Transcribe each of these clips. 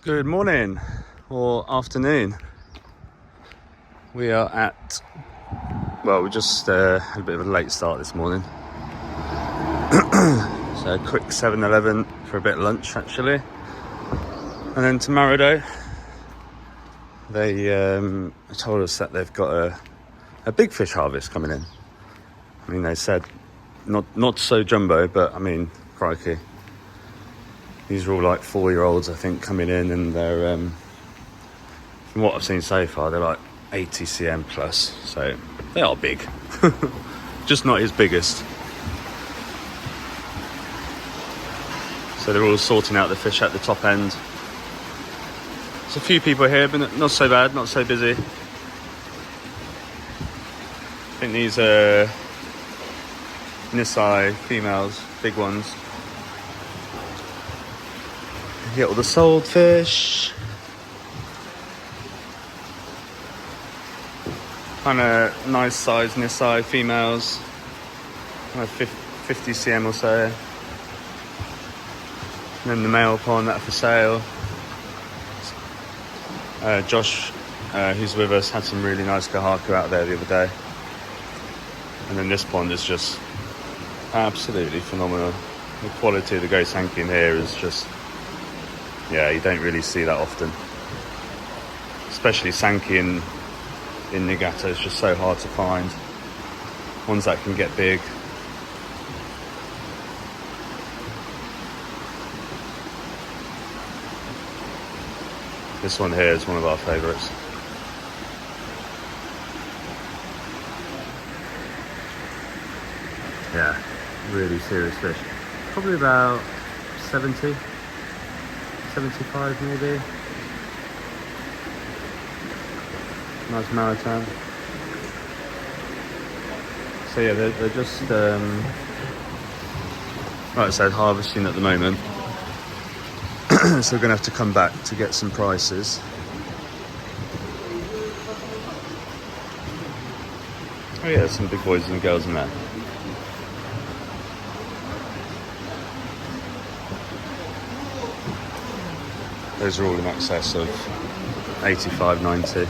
Good morning or afternoon. We are at, we just had a bit of a late start this morning. So a quick 7-Eleven for a bit of lunch actually. And then to Maru, they told us that they've got a big fish harvest coming in. I mean, they said not so jumbo, but I mean, crikey. These are all like 4-year-olds, I think, coming in, and they're, from what I've seen so far, they're like 80 cm plus, so they are big. Just not his biggest. So they're all sorting out the fish at the top end. There's a few people here, but not so bad, not so busy. I think these are Nisai females, big ones. You get all the sold fish. Kind of nice size Nisai females. Kind of 50 cm or so. And then the male pond that are for sale. Josh, who's with us, had some really nice kahaku out there the other day. And then this pond is just absolutely phenomenal. The quality of the gosanki in here is just, yeah, you don't really see that often. Especially Sanki in Niigata, it's just so hard to find. Ones that can get big. This one here is one of our favourites. Yeah, really serious fish. Probably about 70. 75 maybe. Nice maritime. So yeah, they're just like I said, harvesting at the moment. So we're gonna have to come back to get some prices. Oh yeah, there's some big boys and girls in there. Those are all in excess of 85, 90.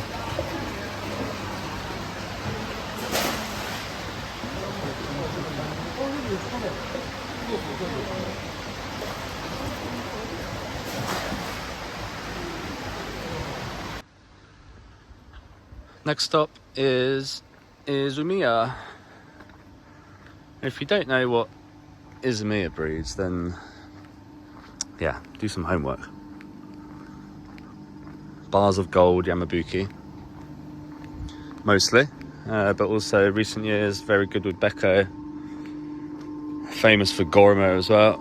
Next stop is Isamiya. If you don't know what Isamiya breeds, then yeah, do some homework. Bars of gold, Yamabuki, mostly, but also recent years very good with Beko, famous for Goromo as well,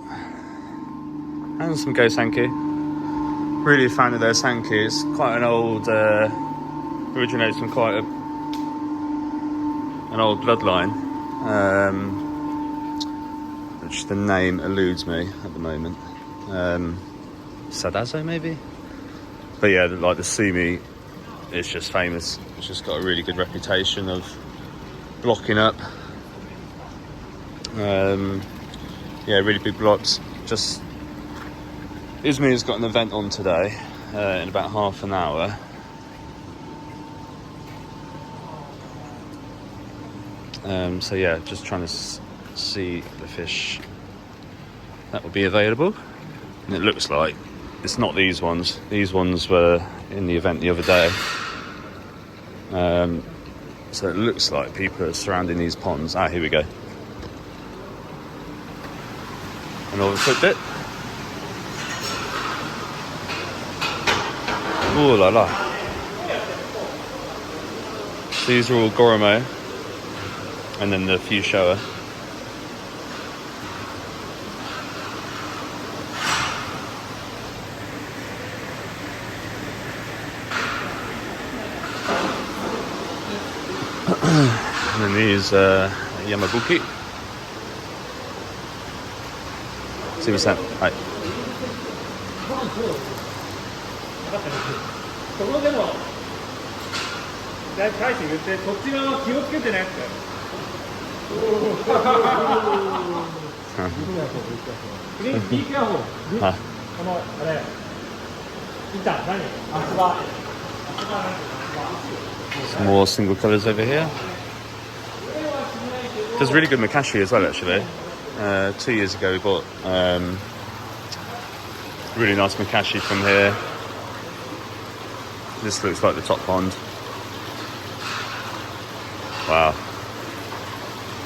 and some Gosanki. Really a fan of their Sanki. It's quite an old, originates from quite an old bloodline, which the name eludes me at the moment. Sadazo maybe? But yeah, like the Sumi, it's just famous. It's just got a really good reputation of blocking up. Yeah, really big blocks. Just Izmir's got an event on today in about half an hour. So yeah, just trying to see the fish that will be available. And it looks like it's not these ones. These ones were in the event the other day. So it looks like people are surrounding these ponds. Ah, here we go. Another foot bit. Ooh la la. So these are all Goromo. And then the few shower. And then these Yamabuki. See what's that? Right. あれ Some more single colours over here. There's really good Makashi as well, actually. 2 years ago we bought really nice Makashi from here. This looks like the top pond. Wow.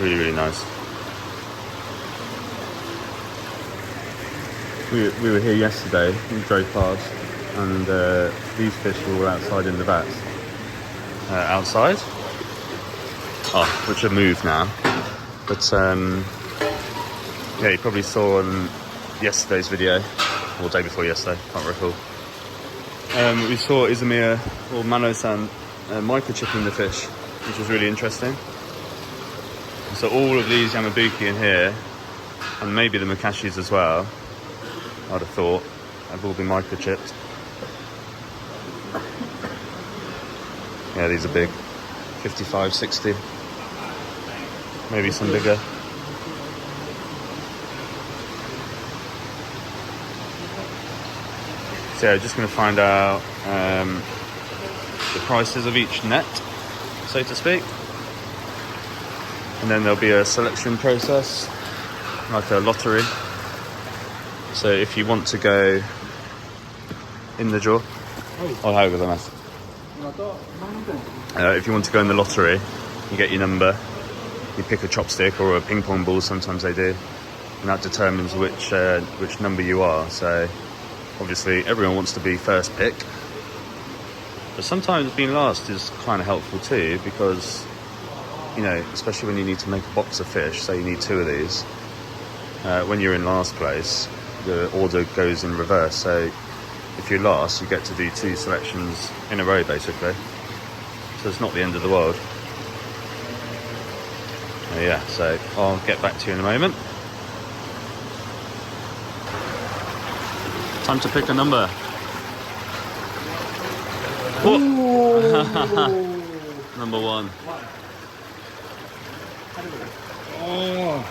Really, really nice. We were here yesterday, we drove past, and these fish were all outside in the vats. Outside. Oh, which have moved now. But yeah, you probably saw on yesterday's video, or day before yesterday, can't recall. We saw Isamiya, or Mano-san, microchipping the fish, which was really interesting. So all of these Yamabuki in here, and maybe the Makashis as well, I'd have thought, have all been microchipped. Yeah, these are big. 55, 60. Maybe some bigger. So yeah, just going to find out the prices of each net, so to speak. And then there'll be a selection process, like a lottery. So if you want to go in the draw, if you want to go in the lottery, you get your number, you pick a chopstick or a ping pong ball, sometimes they do, and that determines which number you are. So obviously everyone wants to be first pick, but sometimes being last is kind of helpful too, because, you know, especially when you need to make a box of fish, say you need 2 of these, when you're in last place, the order goes in reverse. So if you're last, you get to do 2 selections in a row, basically. So it's not the end of the world. Yeah, so I'll get back to you in a moment. Time to pick a number. Number 1. Oh.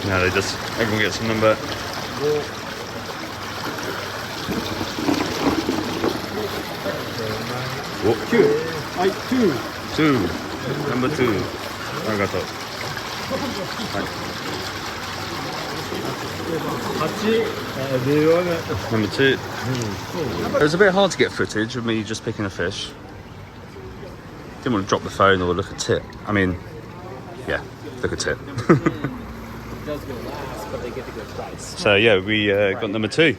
No, they just, everyone gets a number. 2. Number 2. Arigato. Number 2. It was a bit hard to get footage of me just picking a fish. Didn't want to drop the phone or look at tip. I mean, yeah, look at tip. Does go last, but they get to go twice. So yeah, we got number 2.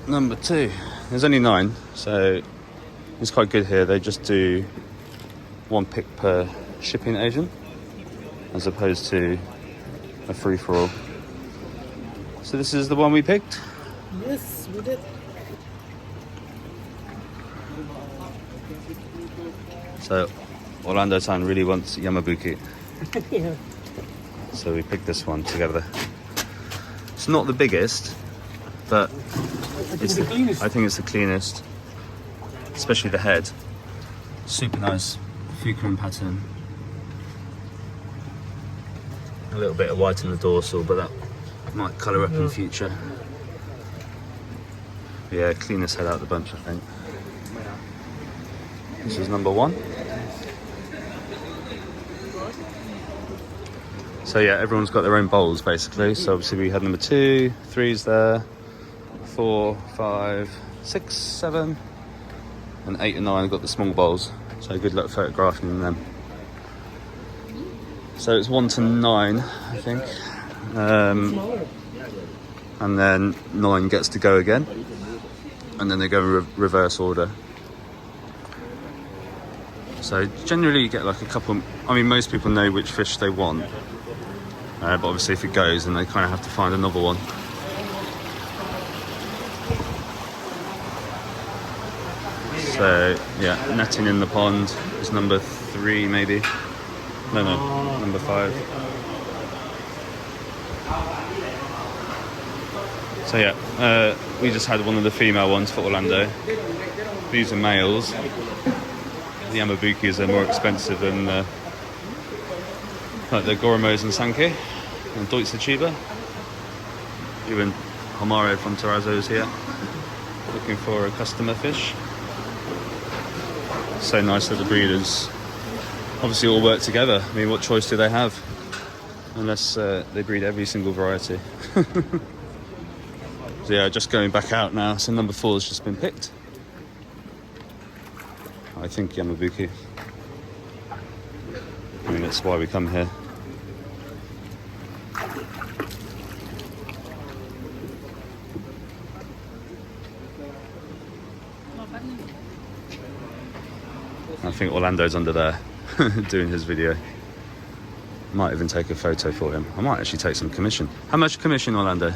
Number 2. There's only 9, so it's quite good here. They just do 1 pick per shipping agent, as opposed to a free-for-all. So this is the one we picked. Yes, we did. So Orlando-san really wants Yamabuki. Yeah. So we picked this one together. It's not the biggest, but it's the cleanest. I think it's the cleanest, especially the head. Super nice fukurin pattern. A little bit of white in the dorsal, but that might colour up in the future. Yeah, cleanest head out of the bunch, I think. This is number 1. So yeah, everyone's got their own bowls basically. So obviously we had number 2, 3's there, 4, 5, 6, 7, and 8 and 9 got the small bowls. So good luck photographing them. So it's 1 to 9, I think. And then 9 gets to go again. And then they go in reverse order. So generally you get like a couple, I mean most people know which fish they want. But obviously if it goes, then they kind of have to find another one. So yeah, netting in the pond is number 3 maybe. No, number 5. So yeah, we just had one of the female ones for Orlando. These are males. The Yamabukis are more expensive than like the Goromos and Sankei and Deutsche Chiba. Even Homaro from Terrazzo is here, looking for a customer fish. So nice that the breeders obviously all work together. I mean, what choice do they have? Unless they breed every single variety. So yeah, just going back out now. So number 4 has just been picked. I think Yamabuki. I mean, that's why we come here. I think Orlando's under there doing his video. Might even take a photo for him. I might actually take some commission. How much commission, Orlando?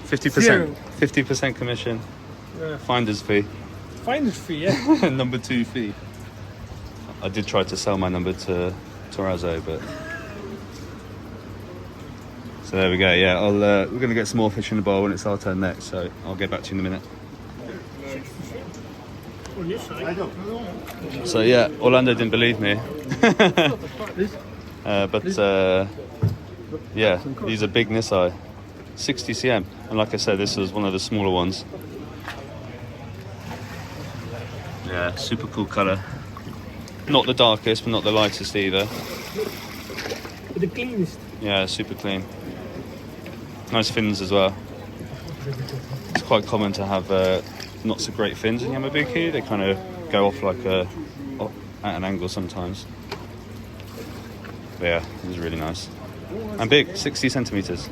50%. 50% commission. Yeah. Finder's fee. Finder's fee, yeah. Number 2 fee. I did try to sell my number to Terrazzo, but so there we go. Yeah, we're going to get some more fish in the bowl when it's our turn next. So I'll get back to you in a minute. So yeah, Orlando didn't believe me. But yeah, these are big Nisai, 60 cm, and like I said, this was one of the smaller ones. Yeah, super cool colour. Not the darkest, but not the lightest either. The cleanest. Yeah, super clean. Nice fins as well. It's quite common to have not so great fins in Yamabuki. They kind of go off like at an angle sometimes. But yeah, it was really nice. And big, 60 centimetres.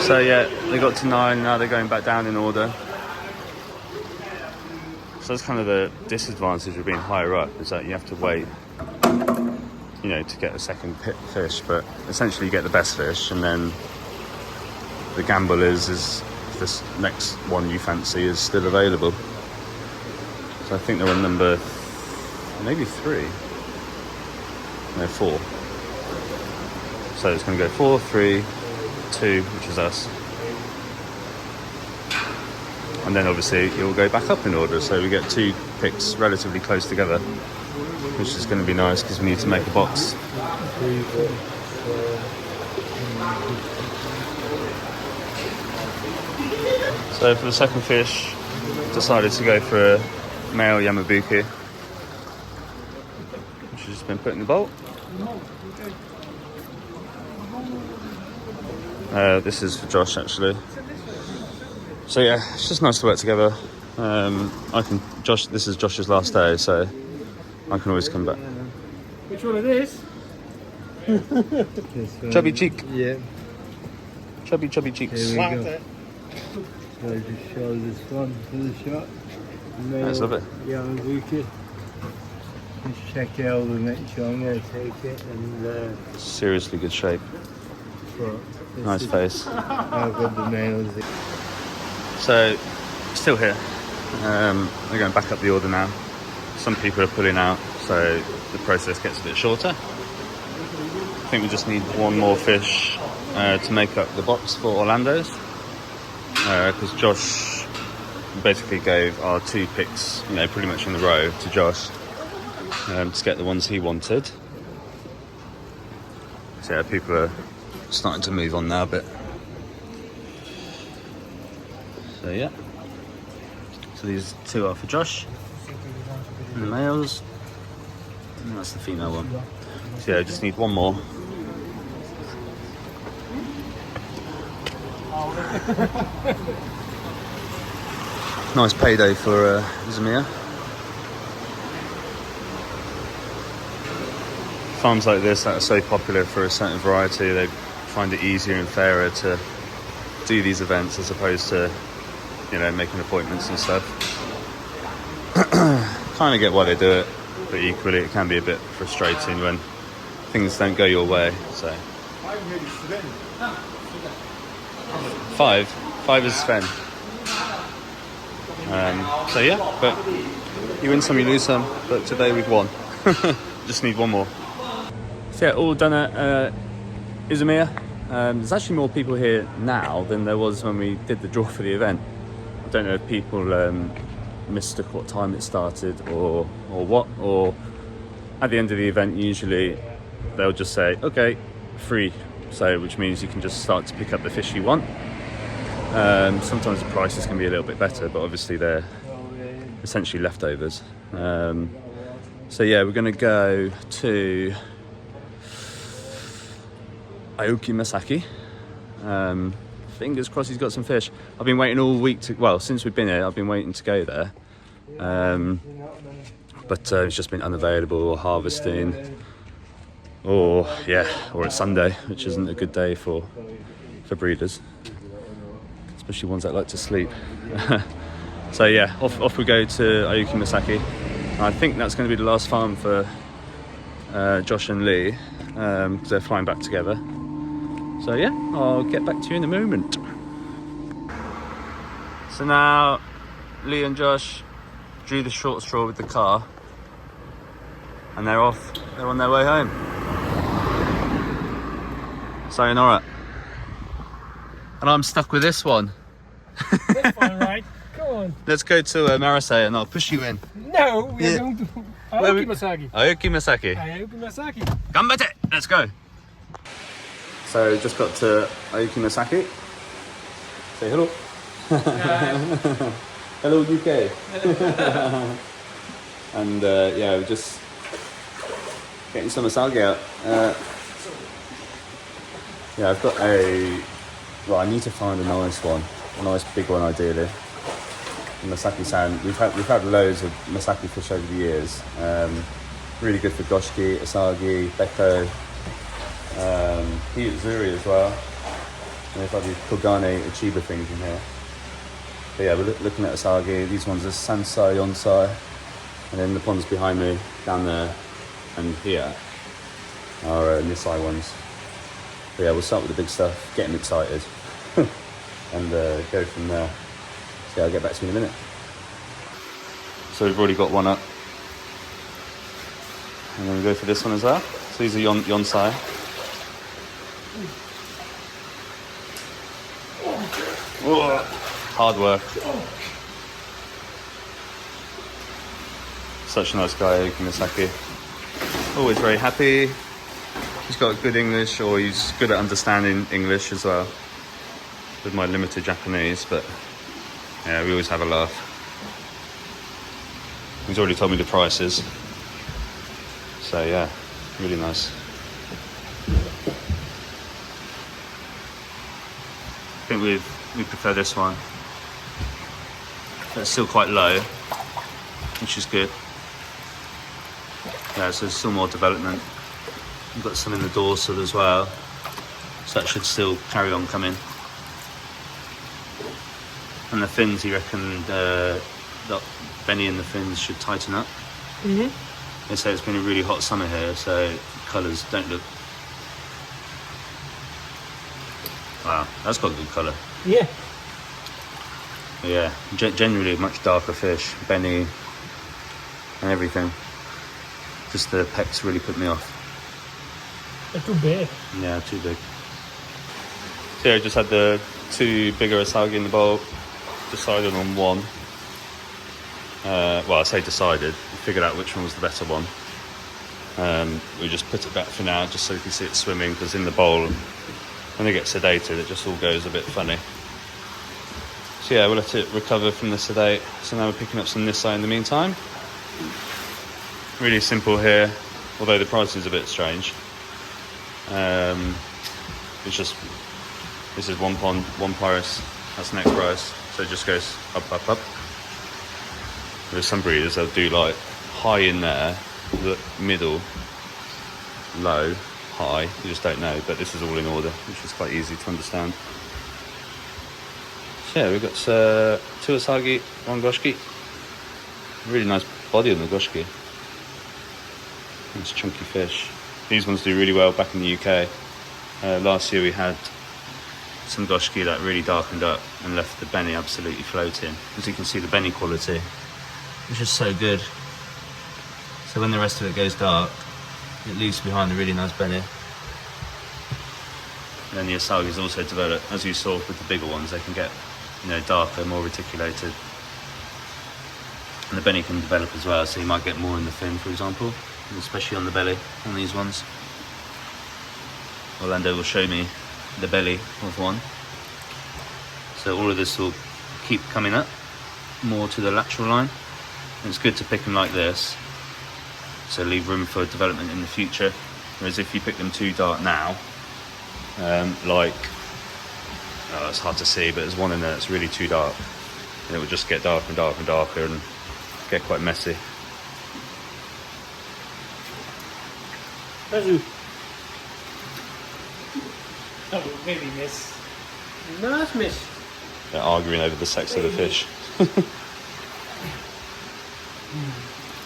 So yeah, they got to 9, now they're going back down in order. So that's kind of the disadvantage of being higher up, is that you have to wait, you know, to get a second fish, but essentially you get the best fish, and then the gamble is this next one you fancy is still available. So I think they're on number maybe 3, no 4. So it's going to go 4, 3, 2, which is us. And then obviously it will go back up in order, so we get 2 picks relatively close together, which is going to be nice because we need to make a box. So for the second fish, decided to go for a male Yamabuki, which has just been put in the bowl. This is for Josh actually. So yeah, it's just nice to work together. This is Josh's last day, so I can always come back. Which one it is? Chubby cheek. Yeah. Chubby cheeks. Here we go. So just show this one for the shot. Let's love it. Yamabuki. Just check out the make sure I'm going to take it and Seriously good shape. this Nice is face. how good the males is. So, still here. We're going back up the order now. Some people are pulling out, so the process gets a bit shorter. I think we just need one more fish to make up the box for Orlando's. Because Josh basically gave our 2 picks, you know, pretty much in a row to Josh to get the ones he wanted. So yeah, people are starting to move on now a bit. So yeah, so these 2 are for Josh, and the males, and that's the female one. So yeah, I just need one more. Nice payday for Isamiya. Farms like this that are so popular for a certain variety, they find it easier and fairer to do these events as opposed to, you know, making appointments and stuff. Kind of get why they do it, but equally it can be a bit frustrating when things don't go your way. So 5 is Sven. So yeah, but you win some, you lose some, but today we've won. Just need one more. So yeah, all done at Isamiya. There's actually more people here now than there was when we did the draw for the event. I don't know if people mistook what time it started or what, or at the end of the event usually they'll just say, okay, free, so which means you can just start to pick up the fish you want. Sometimes the prices can be a little bit better, but obviously they're essentially leftovers. So yeah, we're going to go to Aoki Masaki. Fingers crossed he's got some fish. I've been waiting all week since we've been here, I've been waiting to go there. But it's just been unavailable or harvesting, or it's Sunday, which isn't a good day for breeders, especially ones that like to sleep. So yeah, off we go to Aoki Masaki. I think that's going to be the last farm for Josh and Lee, because they're flying back together. So yeah, I'll get back to you in a moment. So now Lee and Josh drew the short straw with the car, and they're off. They're on their way home. Sayonara. And I'm stuck with this one. That's fine, right? Come on. Let's go to Marase and I'll push you in. No, we are going to Aoki Masaki. Aoki Masaki. Aoki Masaki. Gambate! Let's go. So just got to Aoki Masaki. Say hello. Hello UK. And yeah, we're just getting some asagi out. Yeah, I've got I need to find a nice one, a nice big one ideally. Masaki-san, we've had loads of Masaki fish over the years. Really good for goshiki, asagi, beko, hiyutsuri as well. And they've got these kogane Ichiba things in here. But yeah, we're looking at asagi. These ones are Sansai, Yonsai, and then the ponds behind me, down there and here, are Nisai ones. But yeah, we'll start with the big stuff, get them excited, and go from there. So yeah, I'll get back to you in a minute. So we've already got one up. And then we go for this one as well. So these are Yonsai. Whoa, hard work. Such a nice guy, Aoki Masaki. Always very happy. He's got good English, or he's good at understanding English as well, with my limited Japanese, but yeah, we always have a laugh. He's already told me the prices. So yeah, really nice. I think we prefer this one. But it's still quite low, which is good. Yeah, so there's still more development. We've got some in the dorsal as well, so that should still carry on coming. And the fins, you reckon the Benny and the fins should tighten up? Mm-hmm. They say it's been a really hot summer here, so colours don't look... Wow, that's got a good colour. Yeah. Yeah, generally a much darker fish, Benny and everything. Just the pecks really put me off. They're too big. Yeah, too big. So yeah, I just had the two bigger asagi in the bowl. Decided on one. Well, I say decided. We figured out which one was the better one. We just put it back for now, just so you can see it swimming, because in the bowl, when they get sedated, it just all goes a bit funny. So yeah, we'll let it recover from the sedate. So now we're picking up some Nisai in the meantime. Really simple here, although the price is a bit strange. It's just, this is one pond, one price, that's the next price, so it just goes up, up, up. There's some breeders that do like high in there, middle, low, high, you just don't know, but this is all in order, which is quite easy to understand. So yeah, we've got two asagi, one goshiki. Really nice body on the goshiki. Nice chunky fish. These ones do really well back in the UK. Last year we had some goshiki that really darkened up and left the Benny absolutely floating. As you can see, the Benny quality, which is so good. So when the rest of it goes dark, it leaves behind a really nice Benny. And then the asagi's also developed, as you saw with the bigger ones, they can get, you know, darker, more reticulated. And the beni can develop as well, so you might get more in the fin, for example, especially on the belly, on these ones. Orlando will show me the belly of one. So all of this will keep coming up more to the lateral line. And it's good to pick them like this, so leave room for development in the future. Whereas if you pick them too dark now, like, oh, it's hard to see, but there's one in there that's really too dark, and it will just get darker and darker and darker and get quite messy. Oh, maybe miss. Nice miss. They're arguing over the sex of the fish.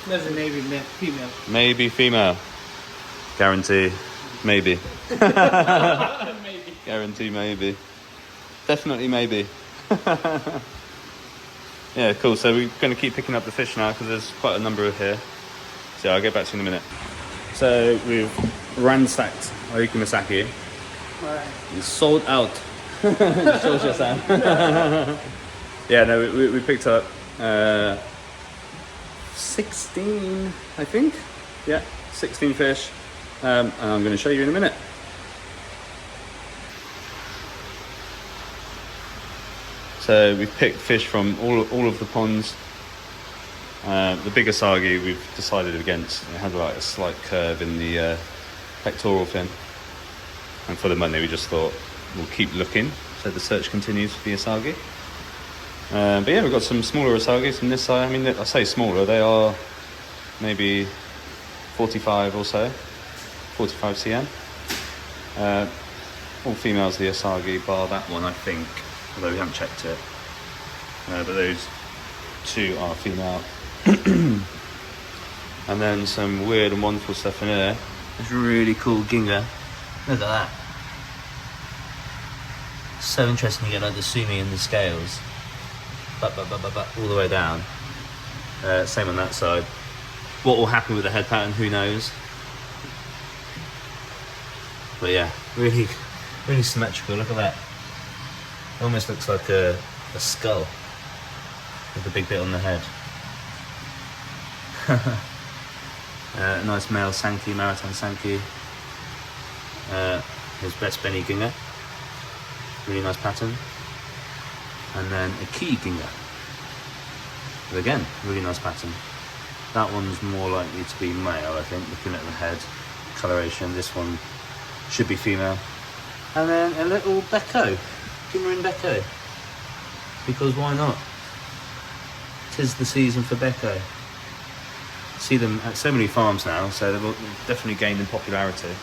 That's a maybe female. Maybe female. Guarantee, maybe. Maybe. Guarantee, maybe. Definitely, maybe. Yeah, cool. So we're going to keep picking up the fish now because there's quite a number of here. So I'll get back to you in a minute. So we've ransacked Aoki Masaki. Right. It's sold out. Yeah, no, we picked up 16, I think. Yeah, 16 fish. And I'm going to show you in a minute. So we've picked fish from all of the ponds. The big asagi we've decided against. It had like a slight curve in the pectoral fin. And for the Monday we just thought we'll keep looking. So the search continues for the asagi. But yeah, we've got some smaller asagis from this side. I mean, I say smaller, they are maybe 45 or so, 45 cm. All females, the asagi, bar that one, I think, although we haven't checked it. But those two are female. And then some weird and wonderful stuff in here. It's really cool ginga. Look at that. So interesting, you get like the sumi and the scales. All the way down. Same on that side. What will happen with the head pattern, who knows? But yeah, really symmetrical. Look at that. It almost looks like a skull with a big bit on the head. A nice male Sankey, maritime Sankey. His best Benny Ginga. Really nice pattern. And then a key Ginga. But again, really nice pattern. That one's more likely to be male, I think, looking at the head coloration. This one should be female. And then a little Becco, Ginga and Becco. Because why not? 'Tis the season for Becco. See them at so many farms now, so they've definitely gained in popularity.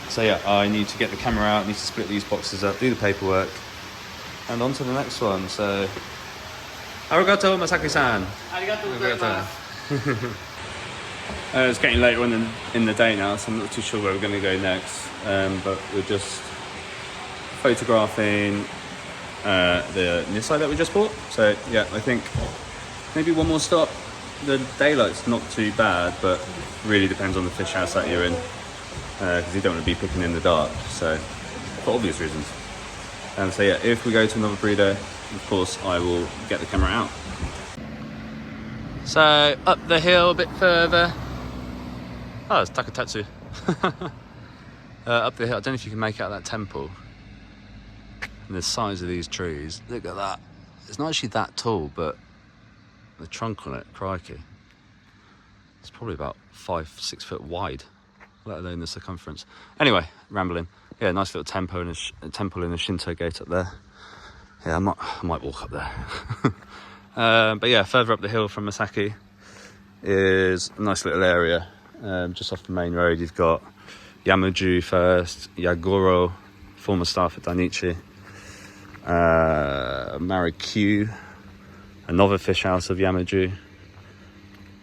So yeah, I need to get the camera out, need to split these boxes up, do the paperwork, and on to the next one. So, Arigato, Masaki-san. Arigato gozaimasu. It's getting later on in the day now, so I'm not too sure where we're going to go next. But we're just photographing the Nisai that we just bought. So yeah, I think maybe one more stop. The daylight's not too bad, but really depends on the fish house that you're in. Because you don't want to be picking in the dark, so for obvious reasons. So yeah, if we go to another breeder, of course I will get the camera out. So up the hill a bit further. Oh, it's Takatetsu. Up the hill, I don't know if you can make out that temple. And the size of these trees, look at that. It's not actually that tall, but the trunk on it, crikey. It's probably about 5-6 foot wide, let alone the circumference. Anyway, rambling. Yeah, nice little temple and a temple and a Shinto gate up there. Yeah, I might walk up there. But yeah, further up the hill from Masaki is a nice little area. Just off the main road, you've got Yamabuki first, Yagoro, former staff at Dainichi, Maru, another fish house of Yamabuki,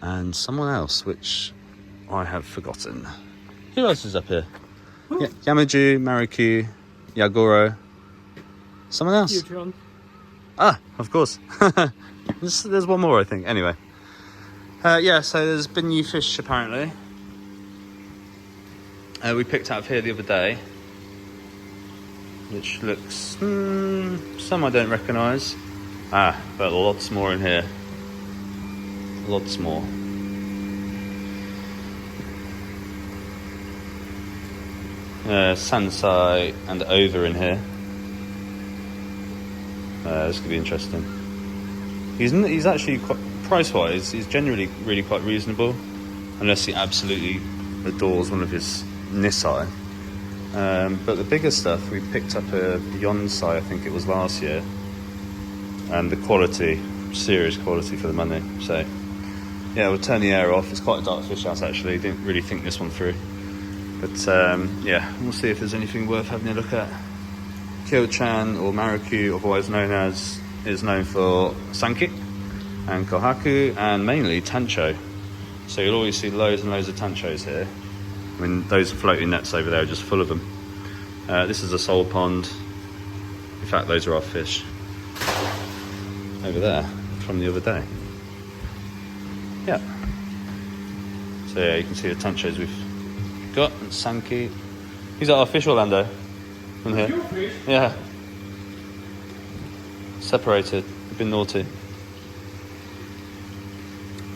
and someone else which I have forgotten. Who else is up here? Yeah, Yamabuki, Maru, Yagoro, someone else? You, John. Ah, of course. There's one more, I think. Anyway. Yeah, so there's been new fish, apparently. we picked out of here the other day, which looks some I don't recognise. But lots more in here. Lots more. Sansai and over in here. This could be interesting. He's actually quite price-wise. He's generally really quite reasonable, unless he absolutely adores one of his Nisai. But the bigger stuff, we picked up a Yonsai, I think it was last year, and the quality, serious quality for the money. So yeah, we'll turn the air off. It's quite a dark fish house actually. Didn't really think this one through, but yeah, we'll see if there's anything worth having a look at. Kyo-chan, or Maru, otherwise known as, is known for Sanki and Kohaku, and mainly Tancho. So you'll always see loads and loads of Tanchos here. I mean, those floating nets over there are just full of them. This is a sole pond. In fact, those are our fish over there from the other day. Yeah. So yeah, you can see the Tanchos we've got, and Sanki. These are our fish, Orlando. From here. Your fish? Yeah. Separated. We've been naughty.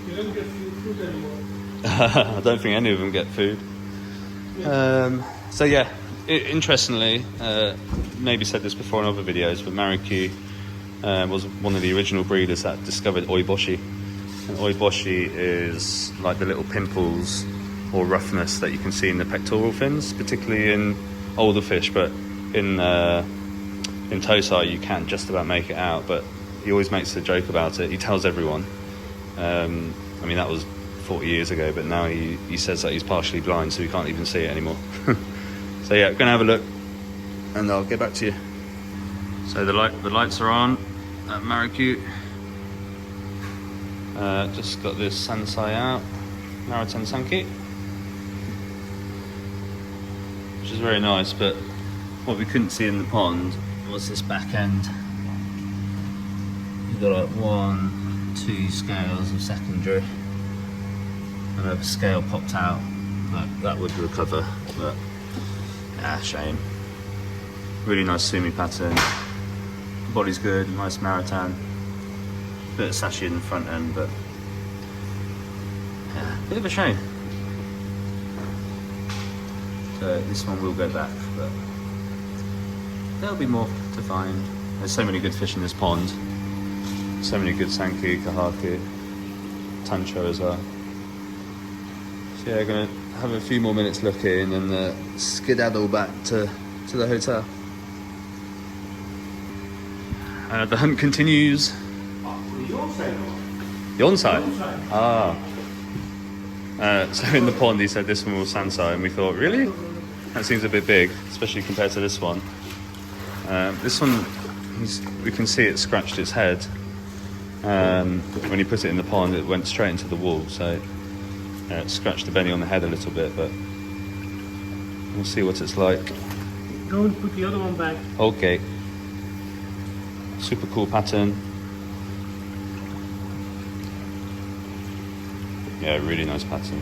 You don't get food anymore. I don't think any of them get food. So yeah, interestingly, maybe said this before in other videos, but Maruki was one of the original breeders that discovered oiboshi. And oiboshi is like the little pimples or roughness that you can see in the pectoral fins, particularly in older fish, but in Tosai you can't just about make it out. But he always makes a joke about it. He tells everyone. I mean, that was 40 years ago, but now he says that he's partially blind, so he can't even see it anymore. So yeah, we're gonna have a look and I'll get back to you. So the lights are on at Maru. Just got this Sansai out, Nariten Sanki, which is very nice, but what we couldn't see in the pond was this back end. You've got like 1, 2 scales of secondary, and a scale popped out. That would recover, but shame. Really nice sumi pattern. Body's good, nice Maritan. Bit of sashi in the front end, but yeah, bit of a shame. So this one will go back, but there'll be more to find. There's so many good fish in this pond. So many good Sanki, Kohaku, Tancho as well. So yeah, gonna have a few more minutes looking and skedaddle back to the hotel. The hunt continues. Yonsai? So in the pond he said this one was Sansai, and we thought, really? That seems a bit big, especially compared to this one. This one, we can see it scratched its head. When he put it in the pond, it went straight into the wall, so it scratched the Benny on the head a little bit, but we'll see what it's like. Go and put the other one back. Okay. Super cool pattern. Yeah, really nice pattern.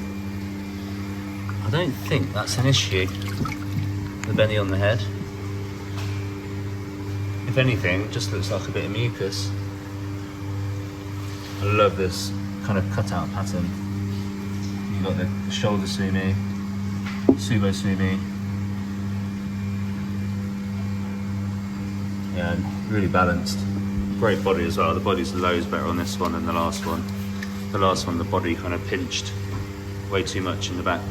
I don't think that's an issue, the Benny on the head. If anything, it just looks like a bit of mucus. I love this kind of cutout pattern. You've got the shoulder sumi, subo sumi. Yeah, really balanced. Great body as well. The body's loads better on this one than the last one. The last one, the body kind of pinched way too much in the back.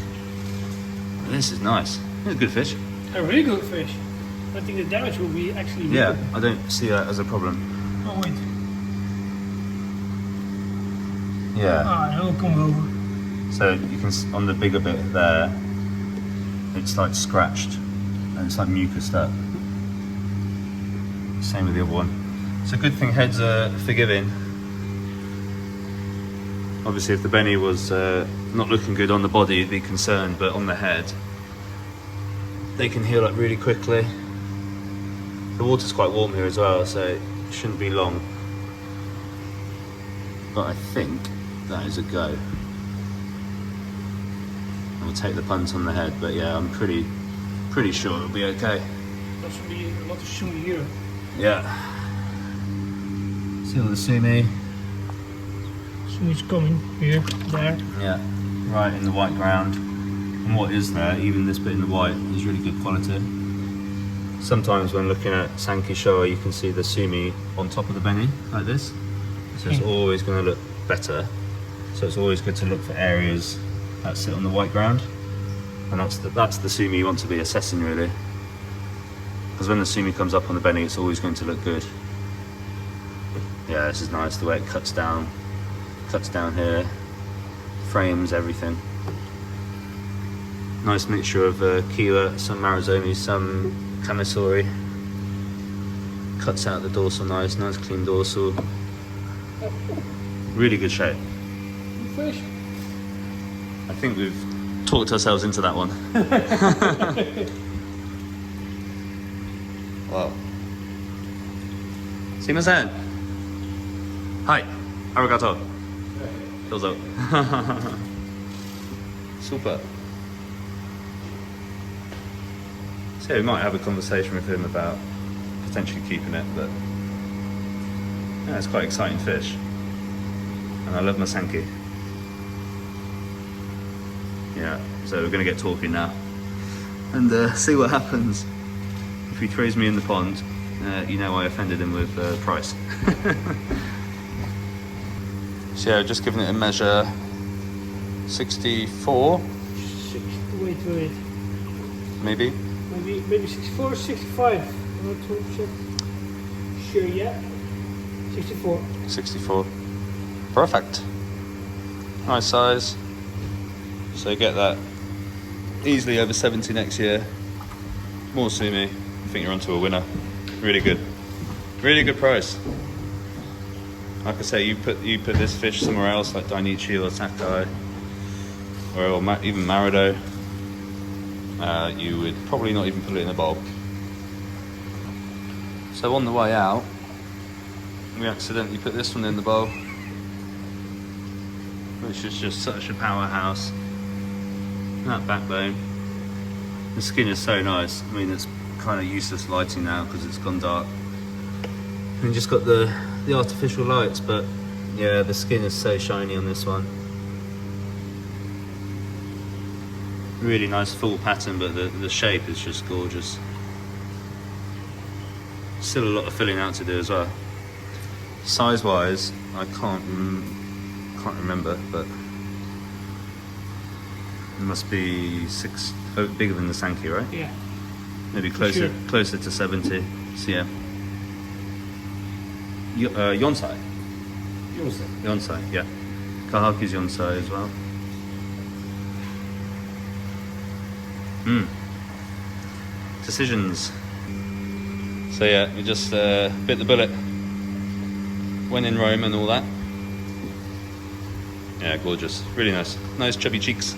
But this is nice. It's a good fish. A really good fish. I think the damage will be actually really Yeah, good. I don't see that as a problem. Oh wait. Yeah. It'll come over. So you can, on the bigger bit there, it's like scratched and it's like mucused up. Same with the other one. It's a good thing heads are forgiving. Obviously if the Benny was not looking good on the body, you'd be concerned, but on the head, they can heal up really quickly. The water's quite warm here as well, so it shouldn't be long. But I think that is a go. we'll take the punt on the head. But yeah, I'm pretty sure it'll be okay. That should be a lot of sumi here. Yeah. See all the sumi. Sumi's coming here, there. Yeah, right in the white ground. And what is there, even this bit in the white, is really good quality. Sometimes when looking at Sanki Showa, you can see the sumi on top of the beni, like this. So it's always going to look better. So it's always good to look for areas that sit on the white ground. And that's the sumi you want to be assessing, really. Because when the sumi comes up on the beni, it's always going to look good. Yeah, this is nice, the way it cuts down here, frames everything. Nice mixture of Kiwa, some Marazoni, some Kamisori. Cuts out the dorsal nice clean dorsal. Really good shape. Fish. I think we've talked ourselves into that one. Wow. Sumimasen. Hi. Arigato. Dozo. Super. So we might have a conversation with him about potentially keeping it, but yeah, it's quite exciting fish. And I love Masanki. Yeah, so we're going to get talking now and see what happens. If he throws me in the pond, you know I offended him with price. So yeah, just giving it a measure. 64, Wait. maybe. Maybe 64, 65. I'm not too sure yet. 64. 64. Perfect. Nice size. So get that easily over 70 next year. More sumi. I think you're onto a winner. Really good. Really good price. Like I say, you put this fish somewhere else, like Dainichi or Sakai, or even Marudo, you would probably not even put it in a bowl. So on the way out, we accidentally put this one in the bowl, which is just such a powerhouse. That backbone. The skin is so nice. I mean, it's kind of useless lighting now because it's gone dark. And you just got the artificial lights, but yeah, the skin is so shiny on this one. Really nice full pattern, but the shape is just gorgeous. Still a lot of filling out to do as well. Size wise, I can't remember, but it must be bigger than the Sanki, right? Yeah. Maybe closer to 70 cm. Yonsai. Yonsai, yeah. Kahaki's Yonsai as well. Decisions. So yeah, we just bit the bullet. When in Rome and all that. Yeah, gorgeous. Really nice. Nice chubby cheeks.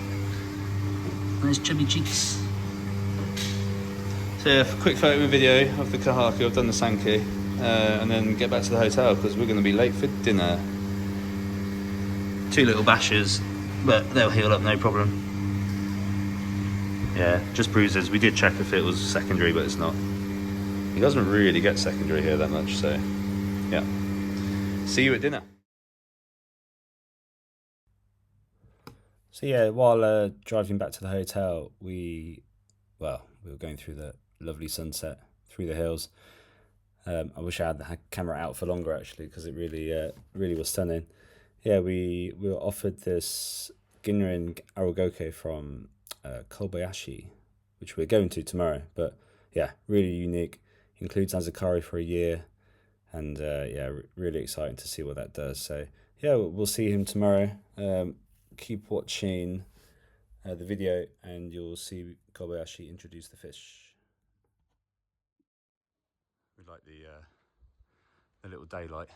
Nice chubby cheeks. So yeah, quick photo and video of the Kahaki. I've done the Sanki. And then get back to the hotel because we're going to be late for dinner. 2 little bashes, but they'll heal up no problem. Yeah, just bruises. We did check if it was secondary, but it's not. He doesn't really get secondary here that much, so yeah. See you at dinner. So yeah, while driving back to the hotel, we were going through the lovely sunset through the hills. I wish I had the camera out for longer actually, because it really was stunning. Yeah, we were offered this Ginrin Aragoke from Kobayashi, which we're going to tomorrow. But yeah, really unique. Includes Azakari for a year, and yeah, really exciting to see what that does. So yeah, we'll see him tomorrow. Keep watching the video, and you'll see Kobayashi introduce the fish. We like the little daylight.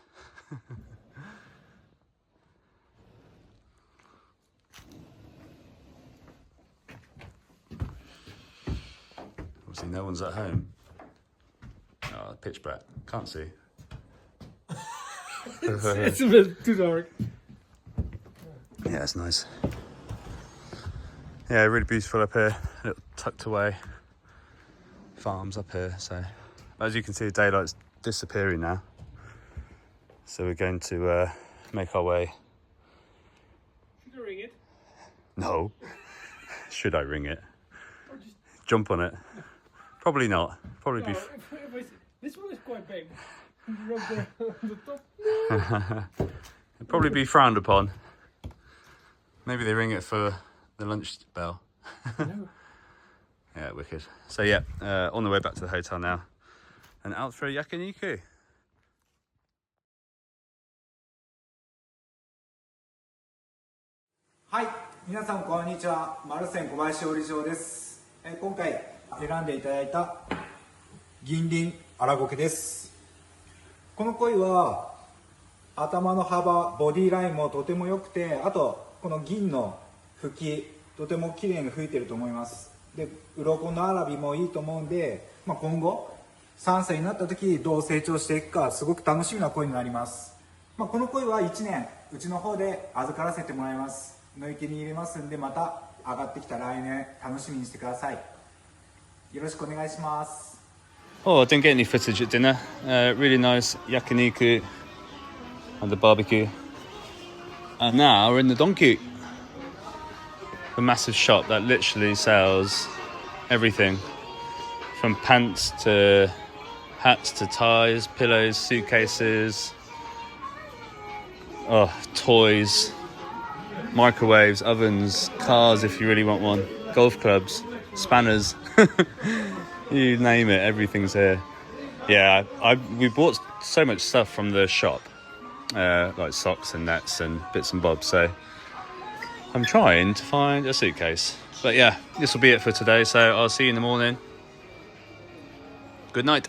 Obviously no one's at home. Oh, pitch black. Can't see. It's a bit too dark. Yeah, it's nice. Yeah, really beautiful up here. Little tucked away farms up here. So as you can see, the daylight's disappearing now. So we're going to make our way. Should I ring it? No. Should I ring it? Jump on it? Probably not. Probably be. This one is quite big. Rub there on the top. It'd probably be frowned upon. Maybe they ring it for the lunch bell. No. Yeah, wicked. So yeah, on the way back to the hotel now, and out for a yakiniku. はい、皆さんこんにちは。マルセン小林料理場です。今回選んでいただいた銀鱗アラゴケです。この鯉は頭の幅、ボディラインもとても良くて、あとこの銀の吹きとても綺麗に吹いてると思います。で、鱗のアラビもいいと思うんで、今後3歳になった時どう成長していくかすごく楽しみな鯉になります。この鯉は1年うちの方で預からせてもらいます。野池に入れますんで、また上がってきた来年楽しみにしてください。よろしくお願いします。 Oh, I didn't get any footage at dinner. Really nice yakiniku and the barbecue. And now we're in the Donkey, a massive shop that literally sells everything from pants to hats to ties, pillows, suitcases, toys, microwaves, ovens, cars if you really want one, golf clubs, spanners. You name it, everything's here. Yeah, we bought so much stuff from the shop, like socks and nets and bits and bobs, so I'm trying to find a suitcase. But yeah, this will be it for today, so I'll see you in the morning. Good night.